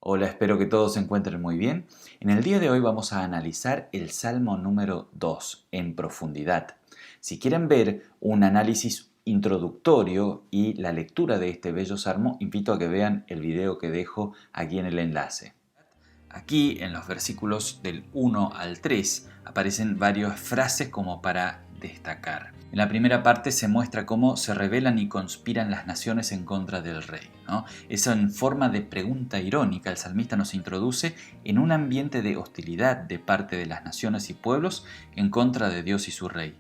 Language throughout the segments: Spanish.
Hola, espero que todos se encuentren muy bien. En el día de hoy vamos a analizar el Salmo número 2 en profundidad. Si quieren ver un análisis introductorio y la lectura de este bello salmo, invito a que vean el video que dejo aquí en el enlace. Aquí, en los versículos del 1 al 3, aparecen varias frases como para destacar. En la primera parte se muestra cómo se rebelan y conspiran las naciones en contra del rey, ¿no? Eso en forma de pregunta irónica, el salmista nos introduce en un ambiente de hostilidad de parte de las naciones y pueblos en contra de Dios y su rey.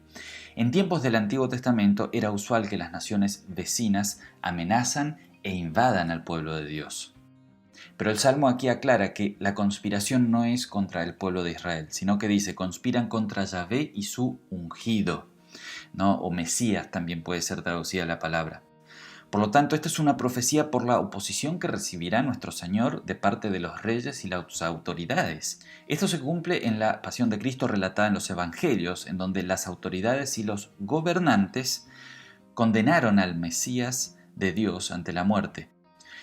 En tiempos del Antiguo Testamento era usual que las naciones vecinas amenazan e invadan al pueblo de Dios. Pero el Salmo aquí aclara que la conspiración no es contra el pueblo de Israel, sino que dice, conspiran contra Yahvé y su ungido, ¿no? O Mesías también puede ser traducida la palabra. Por lo tanto, esta es una profecía por la oposición que recibirá nuestro Señor de parte de los reyes y las autoridades. Esto se cumple en la pasión de Cristo relatada en los Evangelios, en donde las autoridades y los gobernantes condenaron al Mesías de Dios ante la muerte.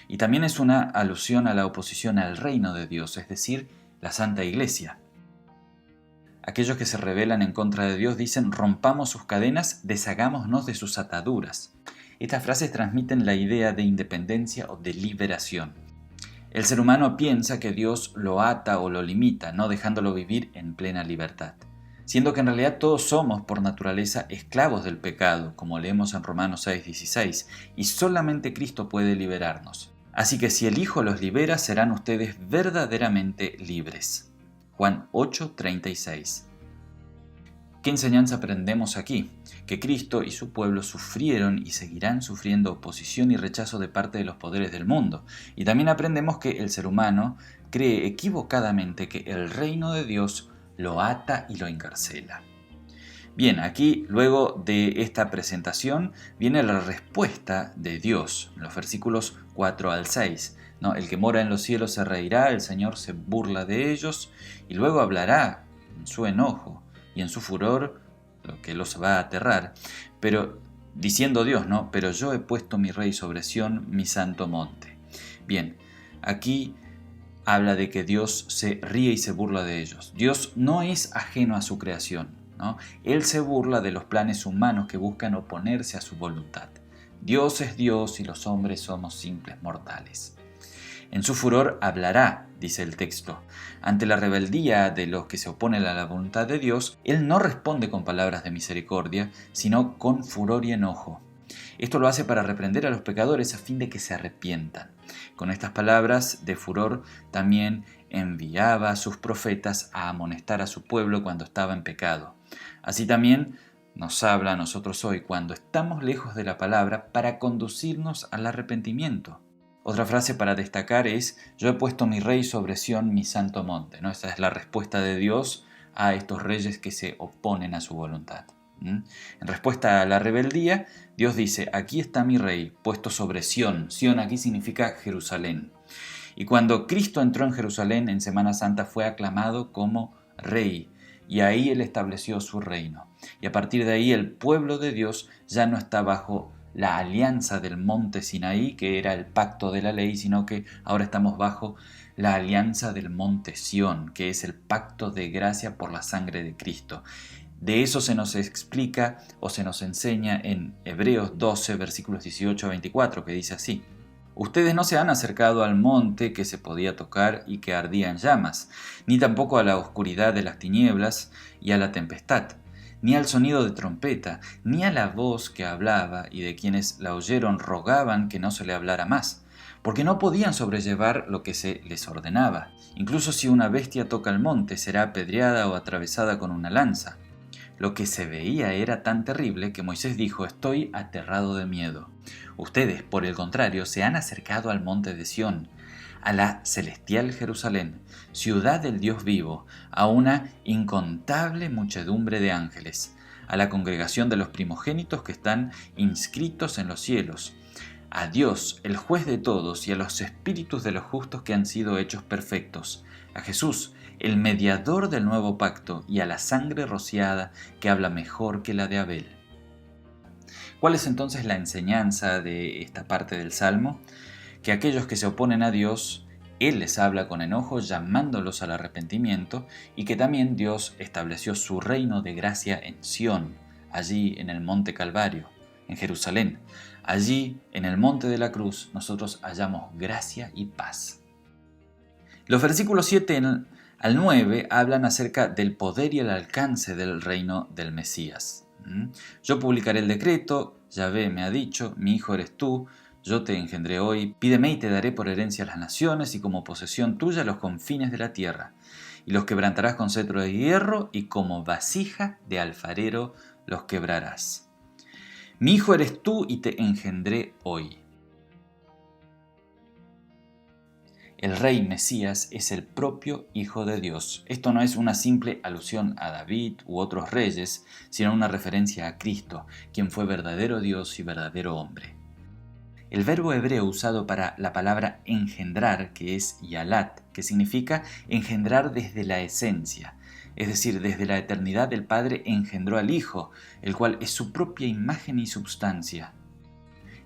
Y también es una alusión a la oposición al reino de Dios, es decir, la Santa Iglesia. Aquellos que se rebelan en contra de Dios dicen, rompamos sus cadenas, deshagámonos de sus ataduras. Estas frases transmiten la idea de independencia o de liberación. El ser humano piensa que Dios lo ata o lo limita, no dejándolo vivir en plena libertad. Siendo que en realidad todos somos por naturaleza esclavos del pecado, como leemos en Romanos 6:16, y solamente Cristo puede liberarnos. Así que si el Hijo los libera, serán ustedes verdaderamente libres. Juan 8:36. ¿Qué enseñanza aprendemos aquí? Que Cristo y su pueblo sufrieron y seguirán sufriendo oposición y rechazo de parte de los poderes del mundo. Y también aprendemos que el ser humano cree equivocadamente que el reino de Dios lo ata y lo encarcela. Bien, aquí luego de esta presentación viene la respuesta de Dios, en los versículos 4 al 6. ¿No? El que mora en los cielos se reirá, el Señor se burla de ellos y luego hablará en su enojo y en su furor, lo que los va a aterrar. Pero diciendo Dios, ¿no? Pero yo he puesto mi rey sobre Sión, mi santo monte. Bien, aquí habla de que Dios se ríe y se burla de ellos. Dios no es ajeno a su creación, ¿no? Él se burla de los planes humanos que buscan oponerse a su voluntad. Dios es Dios y los hombres somos simples mortales. En su furor hablará, dice el texto. Ante la rebeldía de los que se oponen a la voluntad de Dios, Él no responde con palabras de misericordia, sino con furor y enojo. Esto lo hace para reprender a los pecadores a fin de que se arrepientan. Con estas palabras de furor también enviaba a sus profetas a amonestar a su pueblo cuando estaba en pecado. Así también nos habla a nosotros hoy cuando estamos lejos de la palabra para conducirnos al arrepentimiento. Otra frase para destacar es, yo he puesto mi rey sobre Sión, mi santo monte. ¿No? Esa es la respuesta de Dios a estos reyes que se oponen a su voluntad. En respuesta a la rebeldía, Dios dice, aquí está mi rey, puesto sobre Sión. Sión aquí significa Jerusalén. Y cuando Cristo entró en Jerusalén en Semana Santa fue aclamado como rey. Y ahí Él estableció su reino. Y a partir de ahí el pueblo de Dios ya no está bajo la alianza del monte Sinaí, que era el pacto de la ley, sino que ahora estamos bajo la alianza del monte Sión, que es el pacto de gracia por la sangre de Cristo. De eso se nos explica o se nos enseña en Hebreos 12, versículos 18 a 24, que dice así. Ustedes no se han acercado al monte que se podía tocar y que ardía en llamas, ni tampoco a la oscuridad de las tinieblas y a la tempestad, ni al sonido de trompeta, ni a la voz que hablaba y de quienes la oyeron rogaban que no se le hablara más, porque no podían sobrellevar lo que se les ordenaba. Incluso si una bestia toca el monte, será apedreada o atravesada con una lanza. Lo que se veía era tan terrible que Moisés dijo, estoy aterrado de miedo. Ustedes, por el contrario, se han acercado al monte de Sión, a la celestial Jerusalén, ciudad del Dios vivo, a una incontable muchedumbre de ángeles, a la congregación de los primogénitos que están inscritos en los cielos, a Dios, el juez de todos, y a los espíritus de los justos que han sido hechos perfectos, a Jesús, el mediador del nuevo pacto, y a la sangre rociada que habla mejor que la de Abel. ¿Cuál es entonces la enseñanza de esta parte del Salmo? Que aquellos que se oponen a Dios Él les habla con enojo llamándolos al arrepentimiento y que también Dios estableció su reino de gracia en Sión, allí en el monte Calvario, en Jerusalén. Allí, en el monte de la cruz, nosotros hallamos gracia y paz. Los versículos 7 al 9 hablan acerca del poder y el alcance del reino del Mesías. Yo publicaré el decreto, Yahvé me ha dicho, mi hijo eres tú, yo te engendré hoy, pídeme y te daré por herencia a las naciones y como posesión tuya los confines de la tierra. Y los quebrantarás con cetro de hierro y como vasija de alfarero los quebrarás. Mi hijo eres tú y te engendré hoy. El rey Mesías es el propio Hijo de Dios. Esto no es una simple alusión a David u otros reyes, sino una referencia a Cristo, quien fue verdadero Dios y verdadero hombre. El verbo hebreo usado para la palabra engendrar, que es yalat, que significa engendrar desde la esencia, es decir, desde la eternidad el Padre engendró al Hijo, el cual es su propia imagen y substancia.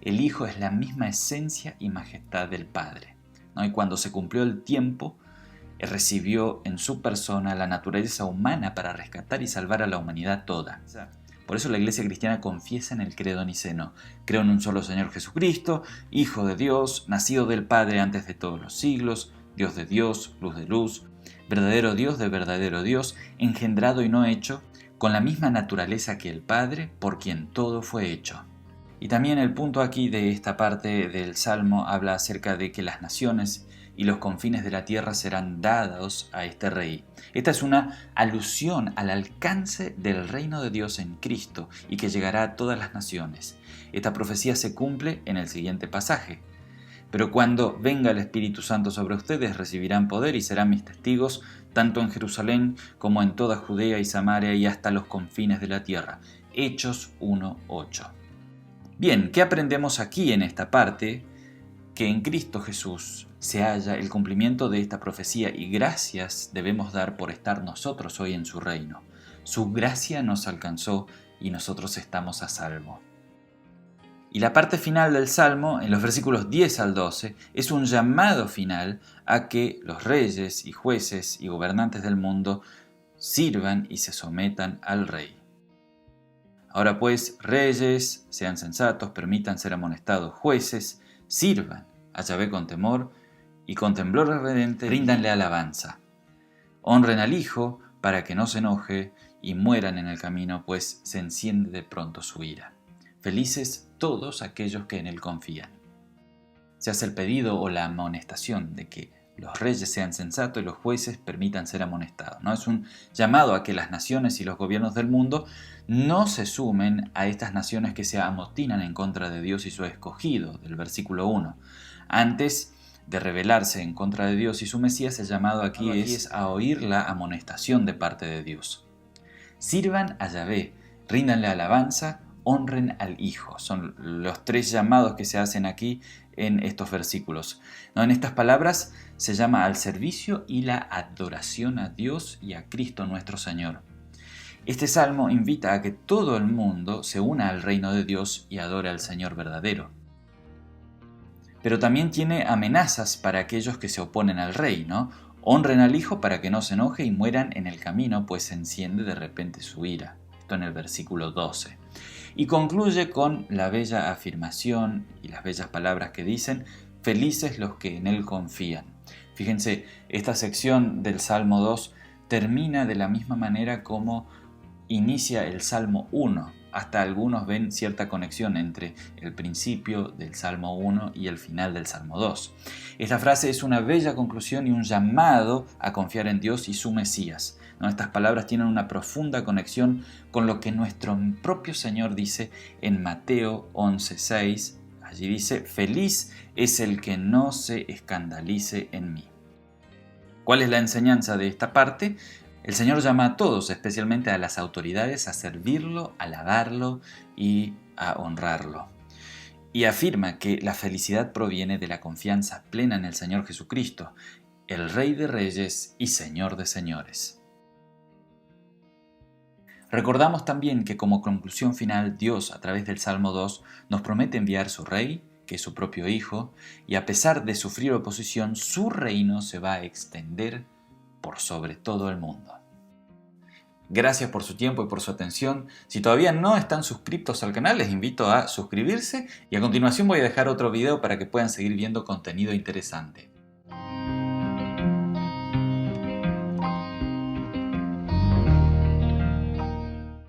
El Hijo es la misma esencia y majestad del Padre. Y cuando se cumplió el tiempo, recibió en su persona la naturaleza humana para rescatar y salvar a la humanidad toda. Por eso la Iglesia cristiana confiesa en el credo niceno: creo en un solo Señor Jesucristo, Hijo de Dios, nacido del Padre antes de todos los siglos, Dios de Dios, luz de luz, verdadero Dios de verdadero Dios, engendrado y no hecho, con la misma naturaleza que el Padre, por quien todo fue hecho. Y también el punto aquí de esta parte del Salmo habla acerca de que las naciones y los confines de la tierra serán dados a este rey. Esta es una alusión al alcance del reino de Dios en Cristo y que llegará a todas las naciones. Esta profecía se cumple en el siguiente pasaje. Pero cuando venga el Espíritu Santo sobre ustedes, recibirán poder y serán mis testigos, tanto en Jerusalén como en toda Judea y Samaria y hasta los confines de la tierra. Hechos 1:8. Bien, ¿qué aprendemos aquí en esta parte? Que en Cristo Jesús se halla el cumplimiento de esta profecía y gracias debemos dar por estar nosotros hoy en su reino. Su gracia nos alcanzó y nosotros estamos a salvo. Y la parte final del Salmo, en los versículos 10 al 12, es un llamado final a que los reyes y jueces y gobernantes del mundo sirvan y se sometan al Rey. Ahora pues, reyes, sean sensatos, permitan ser amonestados, jueces, sirvan a Yahvé con temor y con temblor reverente ríndanle alabanza. Honren al Hijo para que no se enoje y mueran en el camino, pues se enciende de pronto su ira. Felices todos aquellos que en Él confían. Se hace el pedido o la amonestación de que los reyes sean sensatos y los jueces permitan ser amonestados. ¿No? Es un llamado a que las naciones y los gobiernos del mundo no se sumen a estas naciones que se amotinan en contra de Dios y su escogido, del versículo 1. Antes de rebelarse en contra de Dios y su Mesías, el llamado aquí es a oír la amonestación de parte de Dios. Sirvan a Yahvé, ríndanle alabanza, honren al Hijo. Son los tres llamados que se hacen aquí en estos versículos. En estas palabras se llama al servicio y la adoración a Dios y a Cristo nuestro Señor. Este salmo invita a que todo el mundo se una al reino de Dios y adore al Señor verdadero. Pero también tiene amenazas para aquellos que se oponen al rey, ¿no? Honren al Hijo para que no se enoje y mueran en el camino, pues se enciende de repente su ira. Esto en el versículo 12. Y concluye con la bella afirmación y las bellas palabras que dicen: felices los que en Él confían. Fíjense, esta sección del Salmo 2 termina de la misma manera como inicia el Salmo 1. Hasta algunos ven cierta conexión entre el principio del Salmo 1 y el final del Salmo 2. Esta frase es una bella conclusión y un llamado a confiar en Dios y su Mesías. Estas palabras tienen una profunda conexión con lo que nuestro propio Señor dice en Mateo 11:6. Allí dice: feliz es el que no se escandalice en mí. ¿Cuál es la enseñanza de esta parte? El Señor llama a todos, especialmente a las autoridades, a servirlo, a alabarlo y a honrarlo. Y afirma que la felicidad proviene de la confianza plena en el Señor Jesucristo, el Rey de Reyes y Señor de Señores. Recordamos también que como conclusión final, Dios, a través del Salmo 2, nos promete enviar su Rey, que su propio Hijo, y a pesar de sufrir oposición, su reino se va a extender por sobre todo el mundo. Gracias por su tiempo y por su atención. Si todavía no están suscritos al canal, les invito a suscribirse y a continuación voy a dejar otro video para que puedan seguir viendo contenido interesante.